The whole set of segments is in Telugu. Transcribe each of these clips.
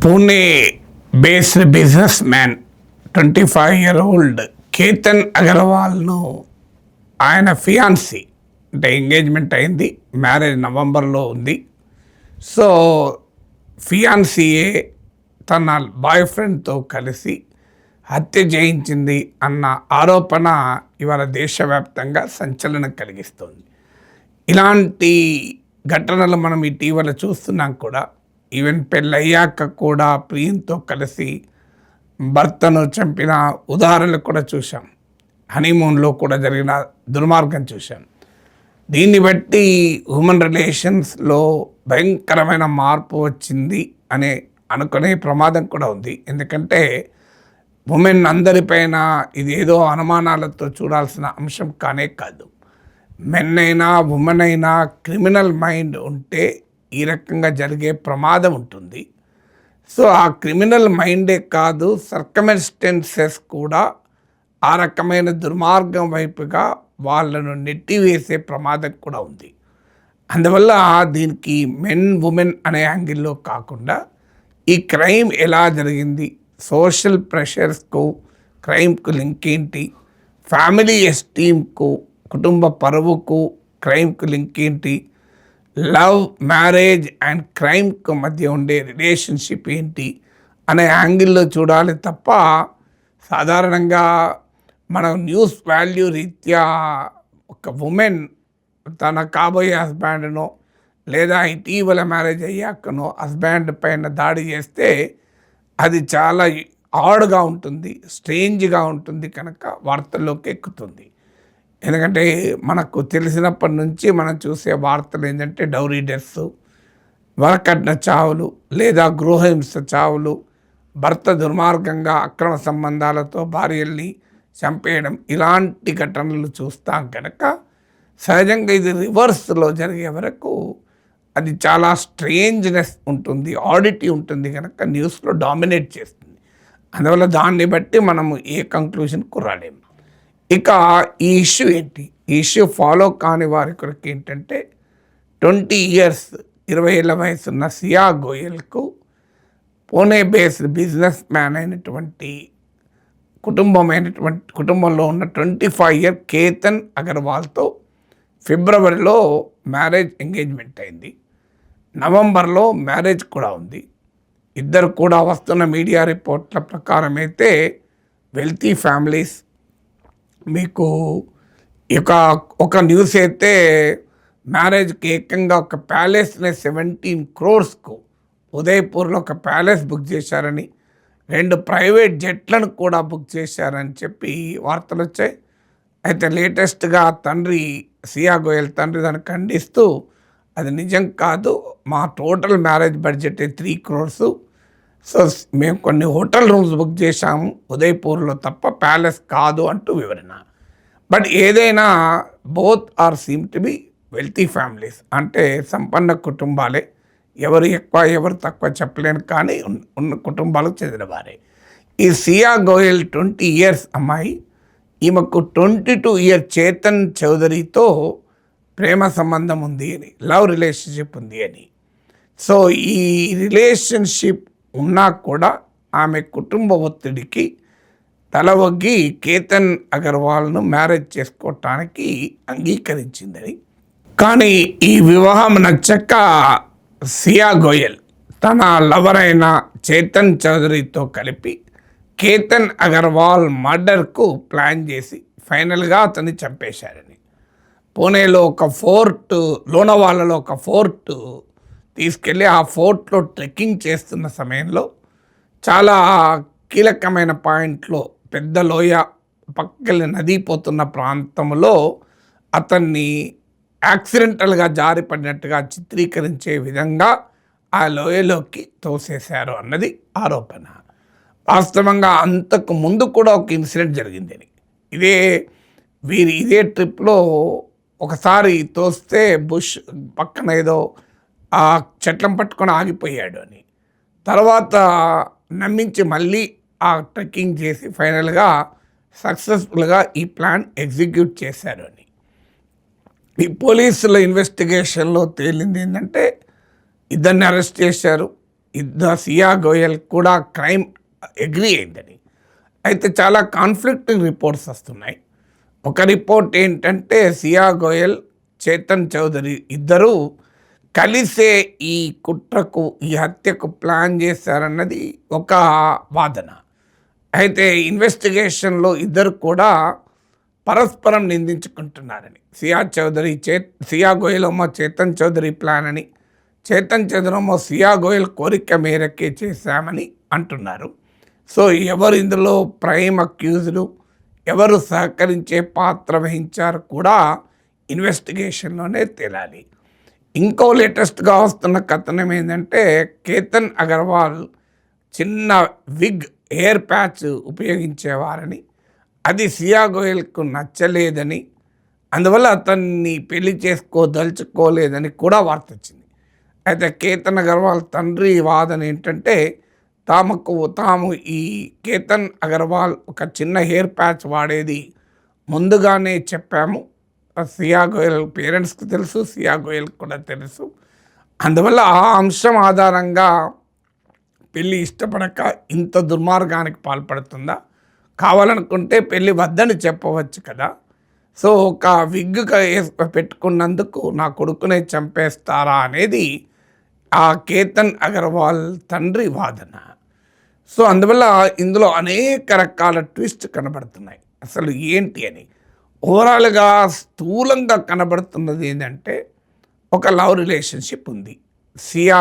Pune based businessman 25-year-old Ketan అగర్వాల్ను ఆయన ఫియాన్సీ అంటే ఎంగేజ్మెంట్ అయింది, మ్యారేజ్ నవంబర్లో ఉంది. సో ఫియాన్సీయే తన బాయ్ ఫ్రెండ్తో కలిసి హత్య చేయించింది అన్న ఆరోపణ ఇవాళ దేశవ్యాప్తంగా సంచలనం కలిగిస్తుంది. ఇలాంటి ఘటనలు మనం ఇటీవల చూస్తున్నాం కూడా. ఈవెన్ పెళ్ళయ్యాక కూడా ప్రియంతో కలిసి భర్తను చంపిన ఉదాహరణలు కూడా చూసాం. హనీమూన్లో కూడా జరిగిన దుర్మార్గం చూసాం. దీన్ని బట్టి హ్యూమన్ రిలేషన్స్లో భయంకరమైన మార్పు వచ్చింది అనే అనుకునే ప్రమాదం కూడా ఉంది. ఎందుకంటే ఉమెన్ అందరిపైన ఇది ఏదో అనుమానాలతో చూడాల్సిన అంశం కానే కాదు. మెన్ అయినా ఉమెన్ అయినా క్రిమినల్ మైండ్ ఉంటే ఈ రకంగా జరిగే ప్రమాదం ఉంటుంది. సో ఆ క్రిమినల్ మైండే కాదు, సర్కమ్స్టెన్సెస్ కూడా ఆ రకమైన దుర్మార్గం వైపుగా వాళ్ళను నెట్టివేసే ప్రమాదం కూడా ఉంది. అందువల్ల దీనికి మెన్ ఉమెన్ అనే యాంగిల్లో కాకుండా ఈ క్రైమ్ ఎలా జరిగింది, సోషల్ ప్రెషర్స్కు క్రైమ్కు లింక్ ఏంటి, ఫ్యామిలీ ఎస్టీమ్కు కుటుంబ పరువుకు క్రైమ్కు లింక్ ఏంటి, లవ్ మ్యారేజ్ అండ్ క్రైమ్కు మధ్య ఉండే రిలేషన్షిప్ ఏంటి అనే యాంగిల్లో చూడాలి తప్ప సాధారణంగా మనం న్యూస్ వాల్యూ రీత్యా ఒక ఉమెన్ తన కాబోయే హస్బెండ్నో లేదా ఇటీవల మ్యారేజ్ అయ్యాకనో హస్బెండ్ పైన దాడి చేస్తే అది చాలా ఆడ్గా ఉంటుంది, స్ట్రేంజ్గా ఉంటుంది, కనుక వార్తల్లోకి ఎక్కుతుంది. ఎందుకంటే మనకు తెలిసినప్పటి నుంచి మనం చూసే వార్తలు ఏంటంటే డౌరీ డెత్స్, వరకట్న చావులు లేదా గృహహింస చావులు, భర్త దుర్మార్గంగా అక్రమ సంబంధాలతో భార్యల్ని చంపేయడం, ఇలాంటి ఘటనలు చూస్తాం కనుక సహజంగా ఇది రివర్స్లో జరిగే వరకు అది చాలా స్ట్రేంజ్నెస్ ఉంటుంది, ఆడిటీ ఉంటుంది, కనుక న్యూస్లో డామినేట్ చేస్తుంది. అందువల్ల దాన్ని బట్టి మనము ఏ కంక్లూషన్కు రాలేము. ఇక ఈ ఇష్యూ ఏంటి, ఈ ఇష్యూ ఫాలో కాని వారి కొరకు ఏంటంటే 20 years 20 ఏళ్ళ వయసున్న సియా గోయల్కు పూణే బేస్డ్ బిజినెస్ మ్యాన్ అయినటువంటి కుటుంబంలో ఉన్న 25-year కేతన్ అగర్వాల్తో ఫిబ్రవరిలో మ్యారేజ్ ఎంగేజ్మెంట్ అయింది. నవంబర్లో మ్యారేజ్ కూడా ఉంది. ఇద్దరు కూడా వస్తున్న మీడియా రిపోర్ట్ల ప్రకారం అయితే వెల్తీ ఫ్యామిలీస్. మీకు ఒక న్యూస్ అయితే మ్యారేజ్కి ఏకంగా ఒక ప్యాలెస్ని 17 crores ఉదయపూర్లో ఒక ప్యాలెస్ బుక్ చేశారని, 2 ప్రైవేట్ జెట్లను కూడా బుక్ చేశారని చెప్పి వార్తలు వచ్చాయి. అయితే లేటెస్ట్గా తండ్రి సియా గోయల్ తండ్రి దాన్ని ఖండిస్తూ అది నిజం కాదు, మా total marriage budget 3 crores, so మేము కొన్ని హోటల్ రూమ్స్ బుక్ చేశాము ఉదయపూర్లో తప్ప ప్యాలెస్ కాదు అంటూ వివరణ. బట్ ఏదైనా both are seem to be wealthy families, అంటే సంపన్న కుటుంబాలే, ఎవరు ఎక్కువ ఎవరు తక్కువ చెప్పలేను, కానీ ఉన్న కుటుంబాలకు చెందిన వారే. ఈ సియా గోయల్ 20 years అమ్మాయి, ఈమెకు 22-year చేతన్ చౌదరితో ప్రేమ సంబంధం ఉంది అని, లవ్ రిలేషన్షిప్ ఉంది అని. సో ఈ రిలేషన్షిప్ ఉన్నా కూడా ఆమె కుటుంబ ఒత్తిడికి తల ఒగ్గి కేతన్ అగర్వాల్ను మ్యారేజ్ చేసుకోవటానికి అంగీకరించిందని. కానీ ఈ వివాహం నచ్చక సియా గోయల్ తన లవర్ అయిన చేతన్ చౌదరితో కలిపి కేతన్ అగర్వాల్ మర్డర్కు ప్లాన్ చేసి ఫైనల్గా అతన్ని చంపేశారని. పూణేలో ఒక ఫోర్ట్, లోనావాలాలో ఒక ఫోర్ట్ తీసుకెళ్ళి ఆ ఫోర్ట్లో ట్రెక్కింగ్ చేస్తున్న సమయంలో చాలా కీలకమైన పాయింట్లో, పెద్ద లోయ పక్కకెళ్ళి నది పోతున్న ప్రాంతంలో అతన్ని యాక్సిడెంటల్గా జారిపడినట్టుగా చిత్రీకరించే విధంగా ఆ లోయలోకి తోసేశారు అన్నది ఆరోపణ. వాస్తవంగా అంతకు ముందు కూడా ఒక ఇన్సిడెంట్ జరిగిందని, ఇదే ట్రిప్లో ఒకసారి తోస్తే బుష్ పక్కన ఏదో ఆ చెట్లను పట్టుకొని ఆగిపోయాడు అని, తర్వాత నమ్మించి మళ్ళీ ఆ ట్రెక్కింగ్ చేసి ఫైనల్గా సక్సెస్ఫుల్గా ఈ ప్లాన్ ఎగ్జిక్యూట్ చేశారు అని. ఈ పోలీసుల ఇన్వెస్టిగేషన్లో తేలింది ఏంటంటే ఇద్దరిని అరెస్ట్ చేశారు. సియా గోయల్ కూడా క్రైమ్ అగ్రీ అయిందని. అయితే చాలా కాన్ఫ్లిక్టింగ్ రిపోర్ట్స్ వస్తున్నాయి. ఒక రిపోర్ట్ ఏంటంటే సియా గోయల్, చేతన్ చౌదరి ఇద్దరూ కలిసే ఈ కుట్రకు, ఈ హత్యకు ప్లాన్ చేశారన్నది ఒక వాదన. అయితే ఇన్వెస్టిగేషన్లో ఇద్దరు కూడా పరస్పరం నిందించుకుంటున్నారని. సియా గోయల్ ఏమో చేతన్ చౌదరి ప్లాన్ అని, చేతన్ చౌదరి ఏమో సియా గోయల్ కోరిక మేరకే చేశామని అంటున్నారు. సో ఎవరు ఇందులో ప్రైమ్ అక్యూజ్లు, ఎవరు సహకరించే పాత్ర వహించారు కూడా ఇన్వెస్టిగేషన్లోనే తేలాలి. ఇంకో లేటెస్ట్గా వస్తున్న కథనం ఏంటంటే, కేతన్ అగర్వాల్ చిన్న విగ్, హెయిర్ ప్యాచ్ ఉపయోగించేవారని, అది సియా గోయల్కు నచ్చలేదని, అందువల్ల అతన్ని పెళ్లి చేసుకోదలుచుకోలేదని కూడా వార్త వచ్చింది. అయితే కేతన్ అగర్వాల్ తండ్రి వాదన ఏంటంటే, తాము ఈ కేతన్ అగర్వాల్ ఒక చిన్న హెయిర్ ప్యాచ్ వాడేది ముందుగానే చెప్పాము, సియా గోయల్ పేరెంట్స్కి తెలుసు, సియా గోయల్కి కూడా తెలుసు, అందువల్ల ఆ అంశం ఆధారంగా పెళ్ళి ఇష్టపడక ఇంత దుర్మార్గానికి పాల్పడుతుందా, కావాలనుకుంటే పెళ్ళి వద్దని చెప్పవచ్చు కదా. సో ఒక విగ్ పెట్టుకున్నందుకు నా కొడుకునే చంపేస్తారా అనేది ఆ కేతన్ అగర్వాల్ తండ్రి వాదన. సో అందువల్ల ఇందులో అనేక రకాల ట్విస్ట్ కనబడుతున్నాయి. అసలు ఏంటి అని ఓవరాల్గా స్థూలంగా కనబడుతున్నది ఏంటంటే, ఒక లవ్ రిలేషన్షిప్ ఉంది సియా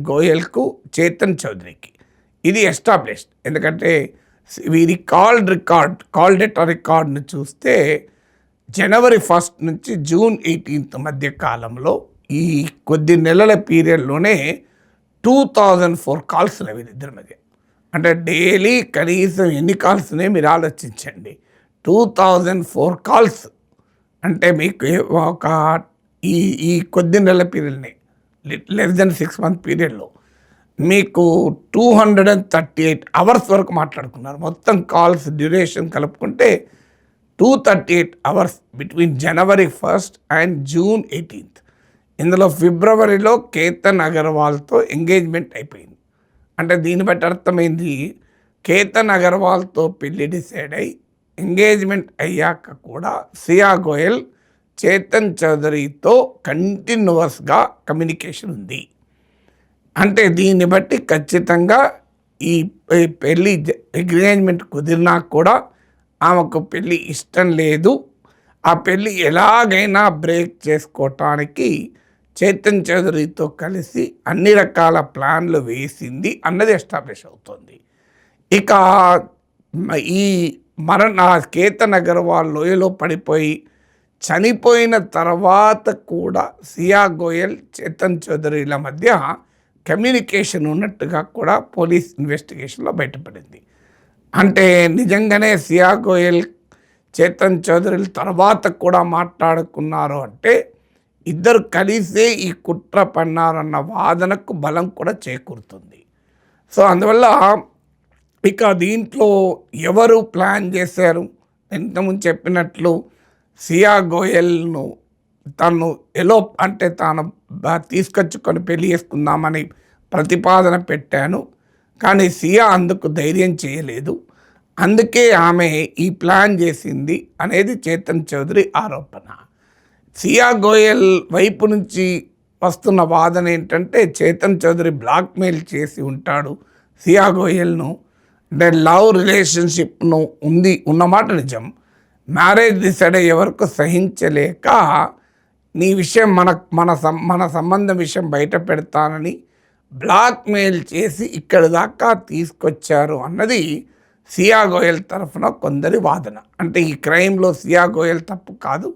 గోయల్కు, చేతన్ చౌదరికి. ఇది ఎస్టాబ్లిష్డ్. ఎందుకంటే వీరి కాల్ డేట్ రికార్డ్ను చూస్తే జనవరి 1 నుంచి జూన్ 18 మధ్య కాలంలో, ఈ కొద్ది నెలల పీరియడ్లోనే 2004 కాల్స్ ఉన్నాయి వీరిద్దరి మధ్య. అంటే డైలీ కనీసం ఎన్ని కాల్స్ ఉన్నాయి మీరు ఆలోచించండి. 2004 కాల్స్ అంటే మీకు ఒక ఈ కొద్ది నెలల పీరియడ్ని, లెస్ దెన్ 6 month పీరియడ్లో మీకు 238 అవర్స్ వరకు మాట్లాడుకున్నారు. మొత్తం కాల్స్ డ్యూరేషన్ కలుపుకుంటే 238 hours between January 1 and June 18. ఇందులో ఫిబ్రవరిలో కేతన్ అగర్వాల్తో ఎంగేజ్మెంట్ అయిపోయింది. అంటే దీన్ని బట్టి అర్థమైంది, కేతన్ అగర్వాల్తో పెళ్లి డిసైడ్ అయ్యి ఎంగేజ్మెంట్ అయ్యాక కూడా సియా గోయల్ చేతన్ చౌదరితో కంటిన్యూస్గా కమ్యూనికేషన్ ఉంది. అంటే దీన్ని బట్టి ఖచ్చితంగా ఈ పెళ్ళి ఎంగేజ్మెంట్ కుదిరినా కూడా ఆమెకు పెళ్ళి ఇష్టం లేదు, ఆ పెళ్ళి ఎలాగైనా బ్రేక్ చేసుకోవటానికి చేతన్ చౌదరితో కలిసి అన్ని రకాల ప్లాన్లు వేసింది అన్నది ఎస్టాబ్లిష్ అవుతుంది. ఇక ఈ కేతన్ అగర్వాల్ లోయలో పడిపోయి చనిపోయిన తర్వాత కూడా సియా గోయల్, చేతన్ చౌదరిల మధ్య కమ్యూనికేషన్ ఉన్నట్టుగా కూడా పోలీస్ ఇన్వెస్టిగేషన్లో బయటపడింది. అంటే నిజంగానే సియా గోయల్, చేతన్ చౌదరిల తర్వాత కూడా మాట్లాడుకున్నారు అంటే ఇద్దరు కలిసే ఈ కుట్ర పన్నారన్న వాదనకు బలం కూడా చేకూరుతుంది. సో అందువల్ల ఇక దీంట్లో ఎవరు ప్లాన్ చేశారు? ఇంతకుముందు చెప్పినట్లు సియా గోయల్ను తను అంటే తాను తీసుకొచ్చుకొని పెళ్లి చేసుకుందామని ప్రతిపాదన పెట్టాను, కానీ సియా అందుకు ధైర్యం చేయలేదు, అందుకే ఆమె ఈ ప్లాన్ చేసింది అనేది చేతన్ చౌదరి ఆరోపణ. సియా గోయల్ వైపు నుంచి వస్తున్న వాదన ఏంటంటే, చేతన్ చౌదరి బ్లాక్మెయిల్ చేసి ఉంటాడు సియా గోయల్ను. అంటే లవ్ రిలేషన్షిప్ను ఉన్నమాట నిజం, మ్యారేజ్ డిసైడ్ అయ్యే వరకు సహించలేక నీ విషయం మన సంబంధం విషయం బయట పెడతానని బ్లాక్మెయిల్ చేసి ఇక్కడి దాకా తీసుకొచ్చారు అన్నది సియా గోయల్ తరఫున కొందరి వాదన. అంటే ఈ క్రైమ్లో సియా గోయల్ తప్పు కాదు,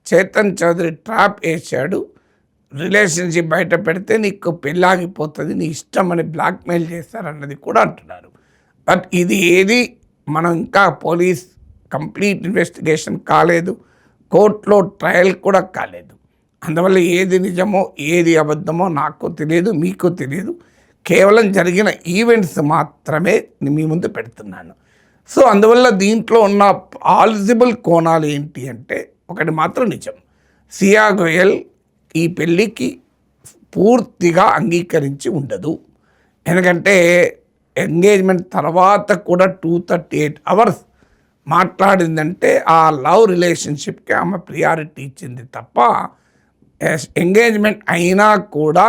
చేతన్ చౌదరి ట్రాప్ వేశాడు, రిలేషన్షిప్ బయట పెడితే నీకు పెళ్ళాగిపోతుంది, నీ ఇష్టం అని బ్లాక్మెయిల్ చేశారన్నది కూడా అంటున్నారు. బట్ ఇది ఏది మనం ఇంకా పోలీస్ కంప్లీట్ ఇన్వెస్టిగేషన్ కాలేదు, కోర్టులో ట్రయల్ కూడా కాలేదు. అందువల్ల ఏది నిజమో ఏది అబద్ధమో నాకు తెలియదు, మీకు తెలియదు. కేవలం జరిగిన ఈవెంట్స్ మాత్రమే మీ ముందు పెడుతున్నాను. సో అందువల్ల దీంట్లో ఉన్న పాసిబుల్ కోణాలు ఏంటి అంటే, ఒకటి మాత్రం నిజం, సియా గోయల్ ఈ పెళ్ళికి పూర్తిగా అంగీకరించి ఉండదు. ఎందుకంటే ఎంగేజ్మెంట్ తర్వాత కూడా 238 అవర్స్ మాట్లాడిందంటే ఆ లవ్ రిలేషన్షిప్కి ఆమె ప్రియారిటీ ఇచ్చింది తప్ప ఎంగేజ్మెంట్ అయినా కూడా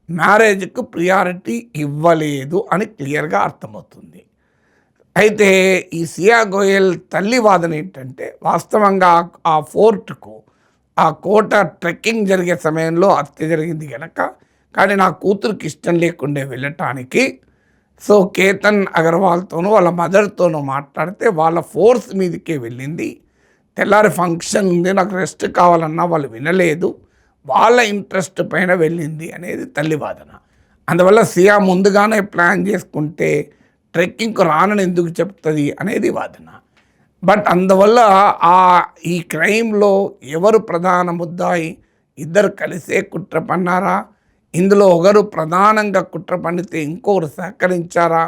మ్యారేజ్కు ప్రియారిటీ ఇవ్వలేదు అని క్లియర్గా అర్థమవుతుంది. అయితే ఈ సియా గోయల్ తల్లి వాదన ఏంటంటే వాస్తవంగా ఆ ఫోర్ట్కు ఆ కోట ట్రెక్కింగ్ జరిగే సమయంలో హత్య జరిగింది కనుక, కానీ నా కూతురికి ఇష్టం లేకుండే వెళ్ళటానికి సో కేతన్ అగర్వాల్తోనూ వాళ్ళ మదర్తోనూ మాట్లాడితే వాళ్ళ ఫోర్స్ మీదకే వెళ్ళింది. తెల్లారి ఫంక్షన్ ఉంది, నాకు రెస్ట్ కావాలన్నా వాళ్ళు వినలేదు, వాళ్ళ ఇంట్రెస్ట్ పైన వెళ్ళింది అనేది తల్లి వాదన. అందువల్ల సియా ముందుగానే ప్లాన్ చేసుకుంటే ట్రెక్కింగ్కు రానని ఎందుకు చెప్తుంది అనేది వాదన. బట్ అందువల్ల ఈ క్రైమ్లో ఎవరు ప్రధాన ముద్దాయి, ఇద్దరు కలిసే కుట్ర పన్నారా, ఇందులో ఒకరు ప్రధానంగా కుట్ర పన్నితే ఇంకొకరు సహకరించారా,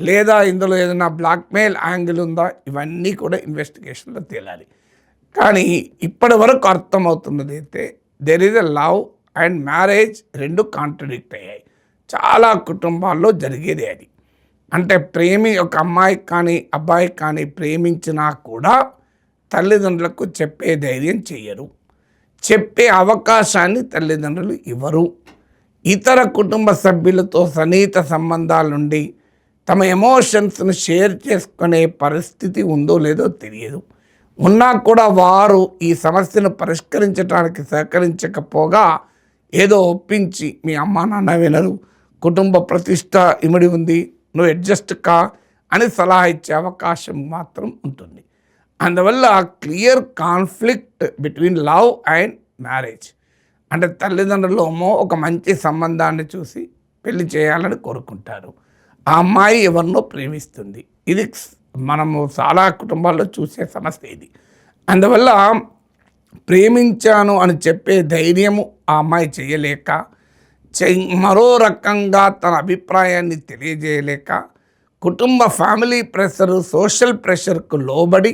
లేదా ఇందులో ఏదైనా బ్లాక్మెయిల్ యాంగిల్ ఉందా, ఇవన్నీ కూడా ఇన్వెస్టిగేషన్లో తేలాలి. కానీ ఇప్పటి వరకు అర్థమవుతున్నది అయితే there is a love and marriage రెండు కాంట్రడిక్ట్ అయ్యాయి. చాలా కుటుంబాల్లో జరిగేది అది. అంటే ఒక అమ్మాయికి కానీ అబ్బాయికి కానీ ప్రేమించినా కూడా తల్లిదండ్రులకు చెప్పే ధైర్యం చెయ్యరు, చెప్పే అవకాశాన్ని తల్లిదండ్రులు ఇవ్వరు. ఇతర కుటుంబ సభ్యులతో సన్నిహిత సంబంధాలుండి తమ ఎమోషన్స్ను షేర్ చేసుకునే పరిస్థితి ఉందో లేదో తెలియదు. ఉన్నా కూడా వారు ఈ సమస్యను పరిష్కరించడానికి సహకరించకపోగా ఏదో ఒప్పించి మీ అమ్మా నాన్న వినరు, కుటుంబ ప్రతిష్ట ఇమిడి ఉంది, నువ్వు అడ్జస్ట్ కా అని సలహా ఇచ్చే అవకాశం మాత్రం ఉంటుంది. అందువల్ల clear conflict between love and marriage. అంటే తల్లిదండ్రులు ఒక మంచి సంబంధాన్ని చూసి పెళ్లి చేయాలని కోరుకుంటారు. ఆ అమ్మాయి ఎవరినో ప్రేమిస్తుంది. ఇది మనము చాలా కుటుంబాల్లో చూసే సమస్య ఇది. అందువల్ల ప్రేమించాను అని చెప్పే ధైర్యము ఆ అమ్మాయి చేయలేక, మరో రకంగా తన అభిప్రాయాన్ని తెలియజేయలేక, కుటుంబ ఫ్యామిలీ ప్రెషరు సోషల్ ప్రెషర్కు లోబడి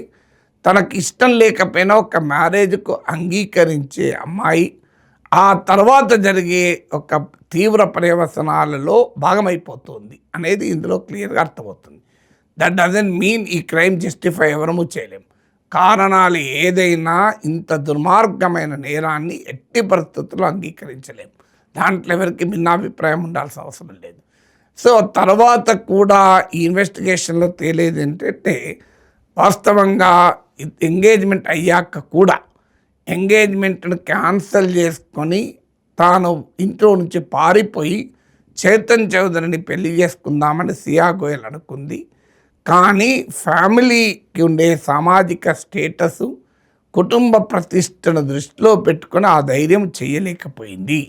తనకి ఇష్టం లేకపోయినా ఒక మ్యారేజ్కు అంగీకరించే అమ్మాయి ఆ తర్వాత జరిగే ఒక తీవ్ర పర్యవసనాలలో భాగమైపోతుంది అనేది ఇందులో క్లియర్గా అర్థమవుతుంది. దట్ డజంట్ మీన్ ఈ క్రైమ్ జస్టిఫై ఎవరము చేయలేం. కారణాలు ఏదైనా ఇంత దుర్మార్గమైన నేరాన్ని ఎట్టి పరిస్థితుల్లో అంగీకరించలేం. దాంట్లో ఎవరికి భిన్నాభిప్రాయం ఉండాల్సిన అవసరం లేదు. సో తర్వాత కూడా ఈ ఇన్వెస్టిగేషన్లో తేలేది ఏంటంటే వాస్తవంగా ఎంగేజ్మెంట్ అయ్యాక కూడా ఎంగేజ్మెంట్ను క్యాన్సిల్ చేసుకొని తాను ఇంట్లో నుంచి పారిపోయి చేతన్ చౌదరిని పెళ్లి చేసుకుందామని సియా గోయల్ అనుకుంది. కానీ ఫ్యామిలీకి ఉండే సామాజిక స్టేటసు, కుటుంబ ప్రతిష్టను దృష్టిలో పెట్టుకొని ఆ ధైర్యం చేయలేకపోయింది.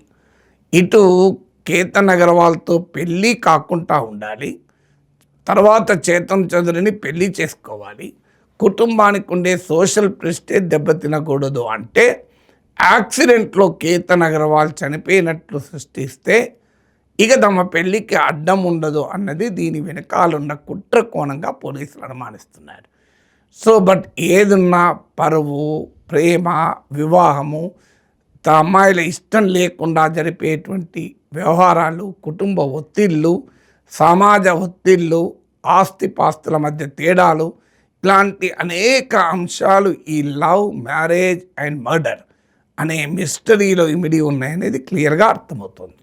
ఇటు కేతన్ అగర్వాల్తో పెళ్ళి కాకుండా ఉండాలి, తర్వాత చేతన్ చౌదరిని పెళ్లి చేసుకోవాలి, కుటుంబానికి ఉండే సోషల్ ప్రెస్టేజ్ దెబ్బతినకూడదు. అంటే యాక్సిడెంట్లో కేతన్ అగర్వాల్ చనిపోయినట్లు సృష్టిస్తే ఇక తమ పెళ్ళికి అడ్డం ఉండదు అన్నది దీని వెనకాలన్న కుట్ర కోణంగా పోలీసులు అనుమానిస్తున్నారు. సో బట్ ఏదున్నా పరువు, ప్రేమ, వివాహము, అమ్మాయిల ఇష్టం లేకుండా జరిపేటువంటి వ్యవహారాలు, కుటుంబ ఒత్తిళ్ళు, సమాజ ఒత్తిళ్ళు, ఆస్తిపాస్తుల మధ్య తేడాలు, ఇలాంటి అనేక అంశాలు ఈ లవ్, మ్యారేజ్ అండ్ మర్డర్ అనే మిస్టరీలో ఇమిడి ఉన్నాయనేది క్లియర్గా అర్థమవుతుంది.